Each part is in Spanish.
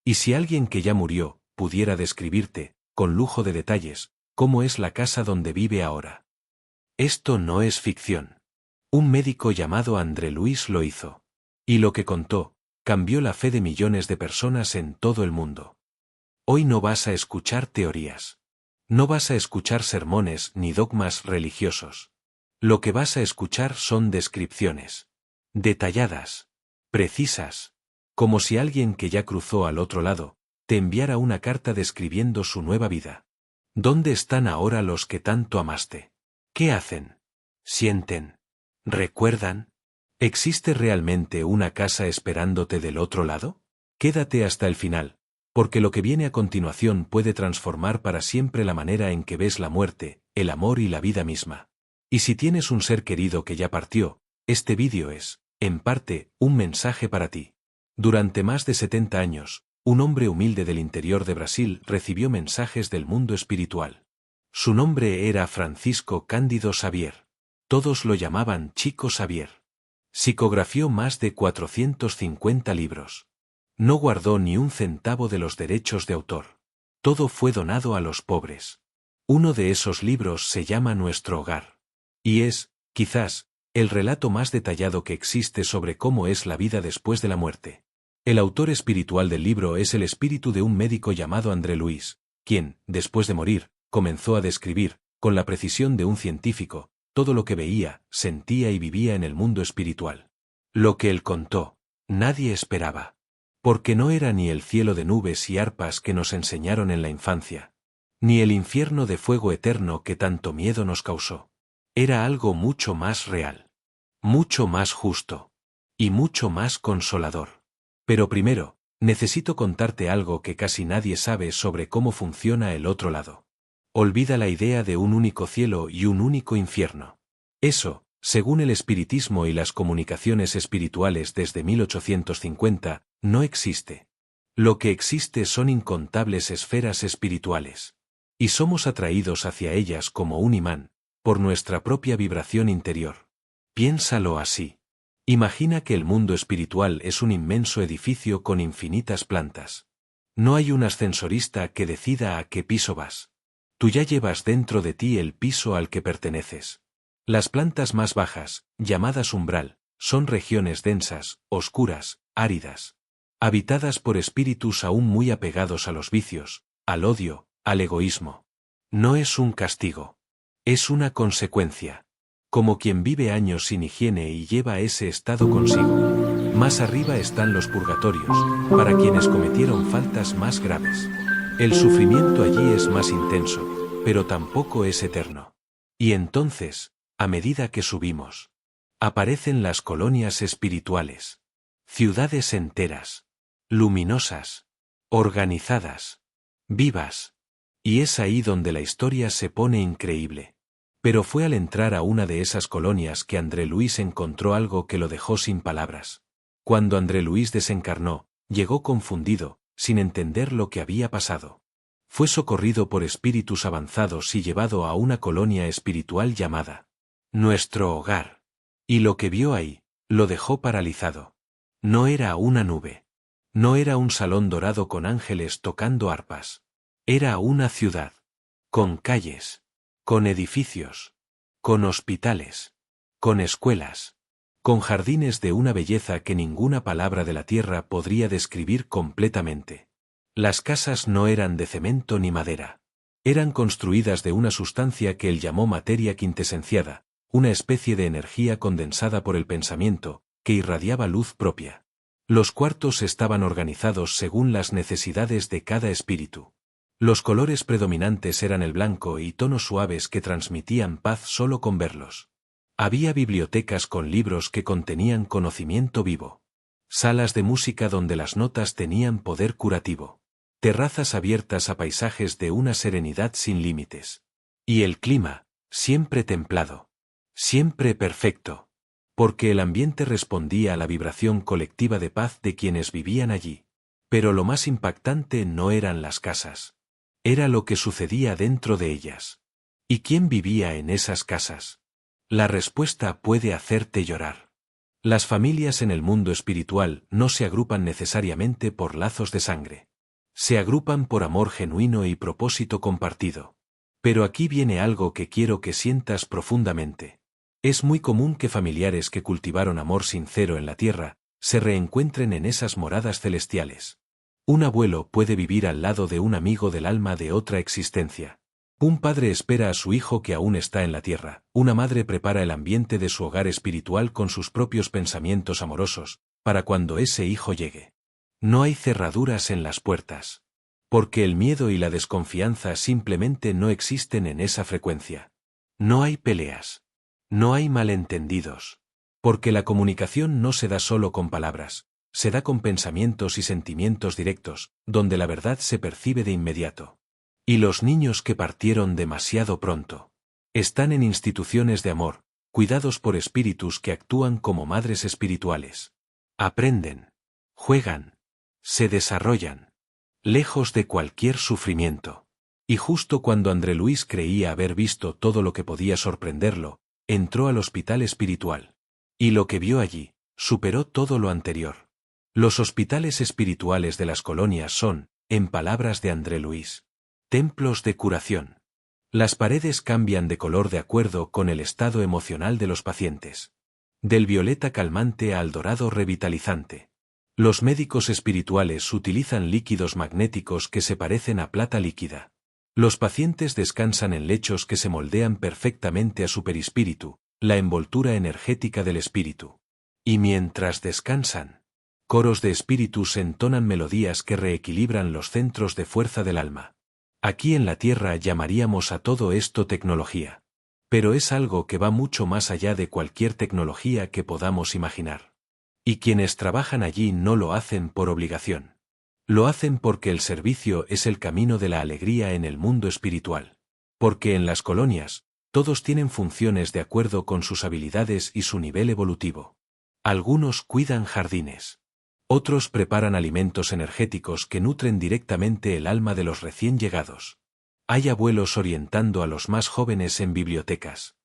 Y si alguien que ya murió pudiera describirte, con lujo de detalles, cómo es la casa donde vive ahora. Esto no es ficción. Un médico llamado André Luis lo hizo. Y lo que contó, cambió la fe de millones de personas en todo el mundo. Hoy no vas a escuchar teorías. No vas a escuchar sermones ni dogmas religiosos. Lo que vas a escuchar son descripciones. Detalladas. Precisas. Como si alguien que ya cruzó al otro lado, te enviara una carta describiendo su nueva vida. ¿Dónde están ahora los que tanto amaste? ¿Qué hacen? ¿Sienten? ¿Recuerdan? ¿Existe realmente una casa esperándote del otro lado? Quédate hasta el final, porque lo que viene a continuación puede transformar para siempre la manera en que ves la muerte, el amor y la vida misma. Y si tienes un ser querido que ya partió, este vídeo es, en parte, un mensaje para ti. Durante más de 70 años, un hombre humilde del interior de Brasil recibió mensajes del mundo espiritual. Su nombre era Francisco Cândido Xavier. Todos lo llamaban Chico Xavier. Psicografió más de 450 libros. No guardó ni un centavo de los derechos de autor. Todo fue donado a los pobres. Uno de esos libros se llama Nuestro Hogar. Y es, quizás, el relato más detallado que existe sobre cómo es la vida después de la muerte. El autor espiritual del libro es el espíritu de un médico llamado André Luis, quien, después de morir, comenzó a describir, con la precisión de un científico, todo lo que veía, sentía y vivía en el mundo espiritual. Lo que él contó, nadie esperaba. Porque no era ni el cielo de nubes y arpas que nos enseñaron en la infancia, ni el infierno de fuego eterno que tanto miedo nos causó. Era algo mucho más real, mucho más justo, y mucho más consolador. Pero primero, necesito contarte algo que casi nadie sabe sobre cómo funciona el otro lado. Olvida la idea de un único cielo y un único infierno. Eso, según el espiritismo y las comunicaciones espirituales desde 1850, no existe. Lo que existe son incontables esferas espirituales. Y somos atraídos hacia ellas como un imán, por nuestra propia vibración interior. Piénsalo así. Imagina que el mundo espiritual es un inmenso edificio con infinitas plantas. No hay un ascensorista que decida a qué piso vas. Tú ya llevas dentro de ti el piso al que perteneces. Las plantas más bajas, llamadas umbral, son regiones densas, oscuras, áridas, habitadas por espíritus aún muy apegados a los vicios, al odio, al egoísmo. No es un castigo. Es una consecuencia. Como quien vive años sin higiene y lleva ese estado consigo. Más arriba están los purgatorios, para quienes cometieron faltas más graves. El sufrimiento allí es más intenso, pero tampoco es eterno. Y entonces, a medida que subimos, aparecen las colonias espirituales. Ciudades enteras, luminosas, organizadas, vivas. Y es ahí donde la historia se pone increíble. Pero fue al entrar a una de esas colonias que André Luis encontró algo que lo dejó sin palabras. Cuando André Luis desencarnó, llegó confundido, sin entender lo que había pasado. Fue socorrido por espíritus avanzados y llevado a una colonia espiritual llamada Nuestro Hogar. Y lo que vio ahí, lo dejó paralizado. No era una nube. No era un salón dorado con ángeles tocando arpas. Era una ciudad. Con calles. Con edificios. Con hospitales. Con escuelas. Con jardines de una belleza que ninguna palabra de la tierra podría describir completamente. Las casas no eran de cemento ni madera. Eran construidas de una sustancia que él llamó materia quintesenciada, una especie de energía condensada por el pensamiento, que irradiaba luz propia. Los cuartos estaban organizados según las necesidades de cada espíritu. Los colores predominantes eran el blanco y tonos suaves que transmitían paz solo con verlos. Había bibliotecas con libros que contenían conocimiento vivo. Salas de música donde las notas tenían poder curativo. Terrazas abiertas a paisajes de una serenidad sin límites. Y el clima, siempre templado. Siempre perfecto. Porque el ambiente respondía a la vibración colectiva de paz de quienes vivían allí. Pero lo más impactante no eran las casas. Era lo que sucedía dentro de ellas. ¿Y quién vivía en esas casas? La respuesta puede hacerte llorar. Las familias en el mundo espiritual no se agrupan necesariamente por lazos de sangre. Se agrupan por amor genuino y propósito compartido. Pero aquí viene algo que quiero que sientas profundamente. Es muy común que familiares que cultivaron amor sincero en la tierra, se reencuentren en esas moradas celestiales. Un abuelo puede vivir al lado de un amigo del alma de otra existencia. Un padre espera a su hijo que aún está en la tierra. Una madre prepara el ambiente de su hogar espiritual con sus propios pensamientos amorosos, para cuando ese hijo llegue. No hay cerraduras en las puertas. Porque el miedo y la desconfianza simplemente no existen en esa frecuencia. No hay peleas. No hay malentendidos. Porque la comunicación no se da solo con palabras, se da con pensamientos y sentimientos directos, donde la verdad se percibe de inmediato. Y los niños que partieron demasiado pronto están en instituciones de amor, cuidados por espíritus que actúan como madres espirituales. Aprenden, juegan, se desarrollan, lejos de cualquier sufrimiento. Y justo cuando André Luis creía haber visto todo lo que podía sorprenderlo, entró al hospital espiritual. Y lo que vio allí, superó todo lo anterior. Los hospitales espirituales de las colonias son, en palabras de André Luis, templos de curación. Las paredes cambian de color de acuerdo con el estado emocional de los pacientes. Del violeta calmante al dorado revitalizante. Los médicos espirituales utilizan líquidos magnéticos que se parecen a plata líquida. Los pacientes descansan en lechos que se moldean perfectamente a su perispíritu, la envoltura energética del espíritu. Y mientras descansan, coros de espíritus entonan melodías que reequilibran los centros de fuerza del alma. Aquí en la Tierra llamaríamos a todo esto tecnología. Pero es algo que va mucho más allá de cualquier tecnología que podamos imaginar. Y quienes trabajan allí no lo hacen por obligación. Lo hacen porque el servicio es el camino de la alegría en el mundo espiritual. Porque en las colonias, todos tienen funciones de acuerdo con sus habilidades y su nivel evolutivo. Algunos cuidan jardines. Otros preparan alimentos energéticos que nutren directamente el alma de los recién llegados. Hay abuelos orientando a los más jóvenes en bibliotecas.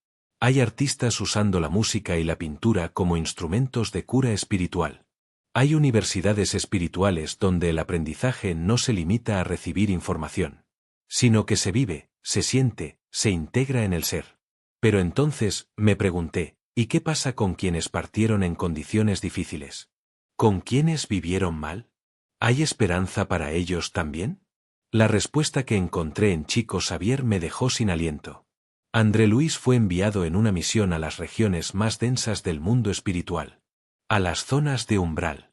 Hay artistas usando la música y la pintura como instrumentos de cura espiritual. Hay universidades espirituales donde el aprendizaje no se limita a recibir información, sino que se vive, se siente, se integra en el ser. Pero entonces, me pregunté, ¿y qué pasa con quienes partieron en condiciones difíciles? ¿Con quienes vivieron mal? ¿Hay esperanza para ellos también? La respuesta que encontré en Chico Xavier me dejó sin aliento. André Luis fue enviado en una misión a las regiones más densas del mundo espiritual. A las zonas de umbral.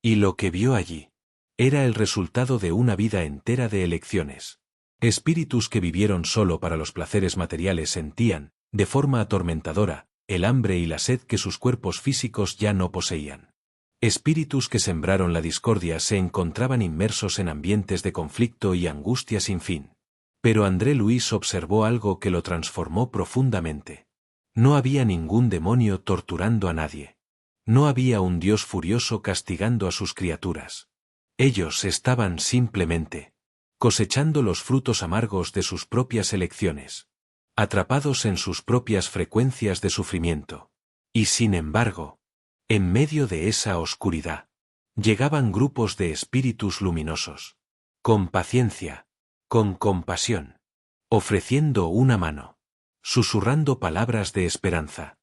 Y lo que vio allí era el resultado de una vida entera de elecciones. Espíritus que vivieron solo para los placeres materiales sentían, de forma atormentadora, el hambre y la sed que sus cuerpos físicos ya no poseían. Espíritus que sembraron la discordia se encontraban inmersos en ambientes de conflicto y angustia sin fin. Pero André Luis observó algo que lo transformó profundamente. No había ningún demonio torturando a nadie. No había un Dios furioso castigando a sus criaturas. Ellos estaban simplemente cosechando los frutos amargos de sus propias elecciones, atrapados en sus propias frecuencias de sufrimiento. Y sin embargo, en medio de esa oscuridad, llegaban grupos de espíritus luminosos, con paciencia, con compasión, ofreciendo una mano, susurrando palabras de esperanza,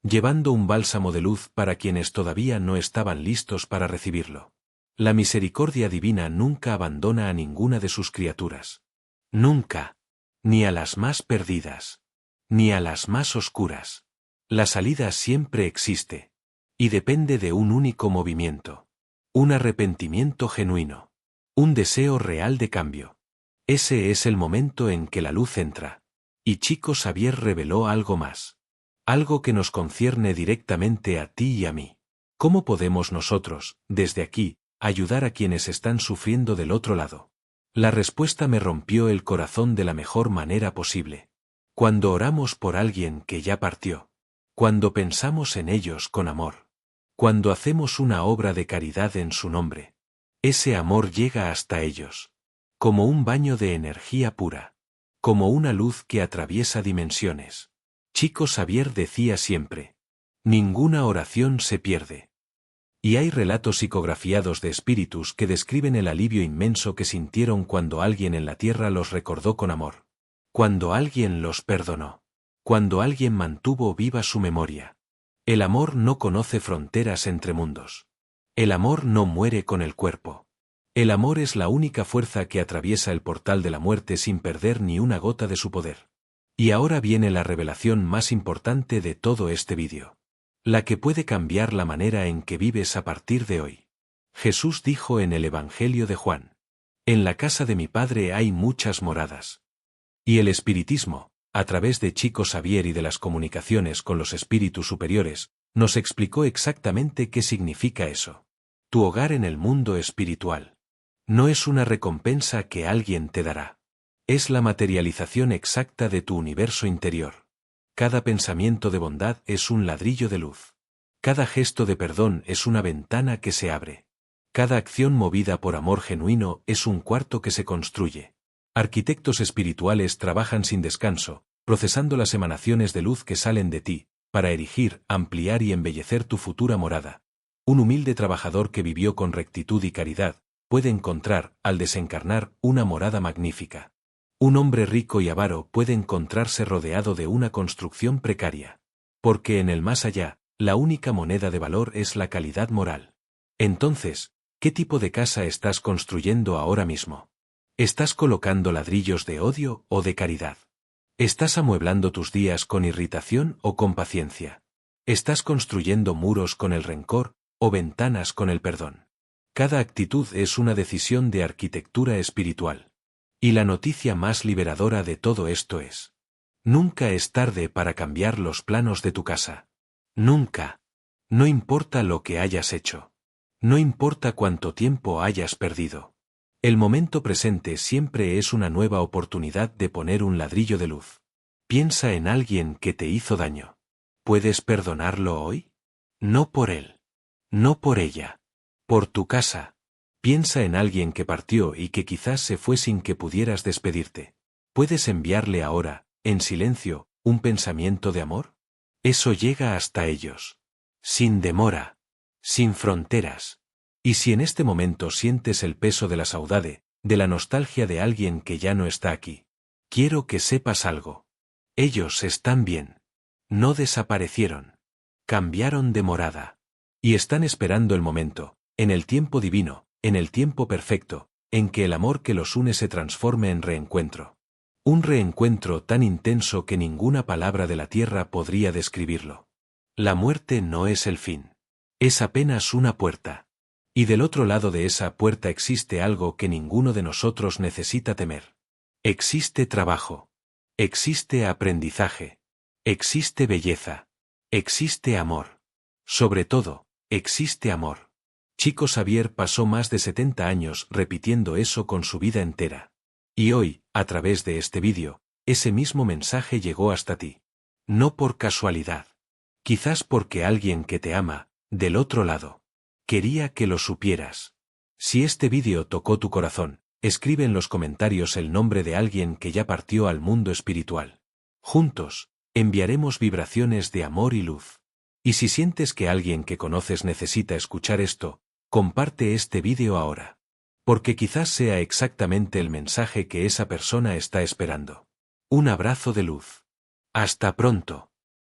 llevando un bálsamo de luz para quienes todavía no estaban listos para recibirlo. La misericordia divina nunca abandona a ninguna de sus criaturas. Nunca. Ni a las más perdidas. Ni a las más oscuras. La salida siempre existe. Y depende de un único movimiento. Un arrepentimiento genuino. Un deseo real de cambio. Ese es el momento en que la luz entra. Y Chico Xavier reveló algo más. Algo que nos concierne directamente a ti y a mí. ¿Cómo podemos nosotros, desde aquí, ayudar a quienes están sufriendo del otro lado? La respuesta me rompió el corazón de la mejor manera posible. Cuando oramos por alguien que ya partió. Cuando pensamos en ellos con amor. Cuando hacemos una obra de caridad en su nombre. Ese amor llega hasta ellos. Como un baño de energía pura. Como una luz que atraviesa dimensiones. Chico Xavier decía siempre: ninguna oración se pierde. Y hay relatos psicografiados de espíritus que describen el alivio inmenso que sintieron cuando alguien en la tierra los recordó con amor. Cuando alguien los perdonó. Cuando alguien mantuvo viva su memoria. El amor no conoce fronteras entre mundos. El amor no muere con el cuerpo. El amor es la única fuerza que atraviesa el portal de la muerte sin perder ni una gota de su poder. Y ahora viene la revelación más importante de todo este vídeo. La que puede cambiar la manera en que vives a partir de hoy. Jesús dijo en el Evangelio de Juan: en la casa de mi Padre hay muchas moradas. Y el espiritismo, a través de Chico Xavier y de las comunicaciones con los espíritus superiores, nos explicó exactamente qué significa eso. Tu hogar en el mundo espiritual. No es una recompensa que alguien te dará. Es la materialización exacta de tu universo interior. Cada pensamiento de bondad es un ladrillo de luz. Cada gesto de perdón es una ventana que se abre. Cada acción movida por amor genuino es un cuarto que se construye. Arquitectos espirituales trabajan sin descanso, procesando las emanaciones de luz que salen de ti, para erigir, ampliar y embellecer tu futura morada. Un humilde trabajador que vivió con rectitud y caridad, puede encontrar, al desencarnar, una morada magnífica. Un hombre rico y avaro puede encontrarse rodeado de una construcción precaria. Porque en el más allá, la única moneda de valor es la calidad moral. Entonces, ¿qué tipo de casa estás construyendo ahora mismo? ¿Estás colocando ladrillos de odio o de caridad? ¿Estás amueblando tus días con irritación o con paciencia? ¿Estás construyendo muros con el rencor o ventanas con el perdón? Cada actitud es una decisión de arquitectura espiritual. Y la noticia más liberadora de todo esto es: nunca es tarde para cambiar los planos de tu casa. Nunca. No importa lo que hayas hecho. No importa cuánto tiempo hayas perdido. El momento presente siempre es una nueva oportunidad de poner un ladrillo de luz. Piensa en alguien que te hizo daño. ¿Puedes perdonarlo hoy? No por él. No por ella. Por tu casa. Piensa en alguien que partió y que quizás se fue sin que pudieras despedirte. ¿Puedes enviarle ahora, en silencio, un pensamiento de amor? Eso llega hasta ellos. Sin demora. Sin fronteras. Y si en este momento sientes el peso de la saudade, de la nostalgia de alguien que ya no está aquí, quiero que sepas algo. Ellos están bien. No desaparecieron. Cambiaron de morada. Y están esperando el momento, en el tiempo divino, en el tiempo perfecto, en que el amor que los une se transforme en reencuentro. Un reencuentro tan intenso que ninguna palabra de la tierra podría describirlo. La muerte no es el fin. Es apenas una puerta. Y del otro lado de esa puerta existe algo que ninguno de nosotros necesita temer. Existe trabajo. Existe aprendizaje. Existe belleza. Existe amor. Sobre todo, existe amor. Chico Xavier pasó más de 70 años repitiendo eso con su vida entera. Y hoy, a través de este vídeo, ese mismo mensaje llegó hasta ti. No por casualidad. Quizás porque alguien que te ama, del otro lado, quería que lo supieras. Si este vídeo tocó tu corazón, escribe en los comentarios el nombre de alguien que ya partió al mundo espiritual. Juntos, enviaremos vibraciones de amor y luz. Y si sientes que alguien que conoces necesita escuchar esto, comparte este vídeo ahora. Porque quizás sea exactamente el mensaje que esa persona está esperando. Un abrazo de luz. Hasta pronto.